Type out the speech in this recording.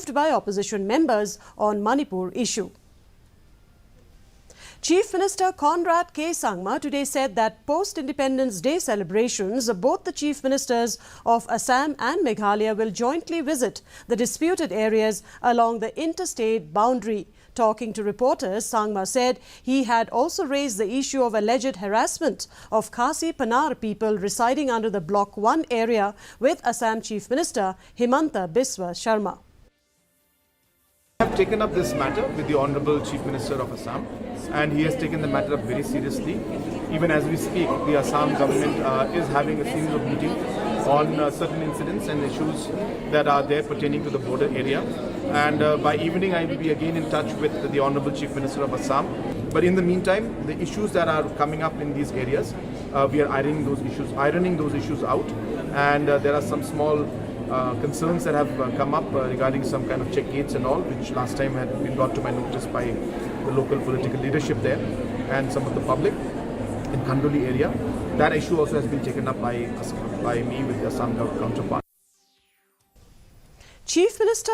moved by opposition members on Manipur issue. Chief Minister Conrad K. Sangma today said that post-Independence Day celebrations, both the Chief Ministers of Assam and Meghalaya will jointly visit the disputed areas along the interstate boundary. Talking to reporters, Sangma said he had also raised the issue of alleged harassment of Khasi Panar people residing under the Block 1 area with Assam Chief Minister Himanta Biswa Sharma. I have taken up this matter with the Honourable Chief Minister of Assam, and he has taken the matter up very seriously. Even as we speak, the Assam government is having a series of meetings on certain incidents and issues that are there pertaining to the border area. And by evening, I will be again in touch with the Honourable Chief Minister of Assam. But in the meantime, the issues that are coming up in these areas, we are ironing those issues out. And there are some small concerns that have come up regarding some kind of check gates and all, which last time had been brought to my notice by the local political leadership there and some of the public in Khandoli area. That issue also has been taken up by me with the Assam counterpart. Chief Minister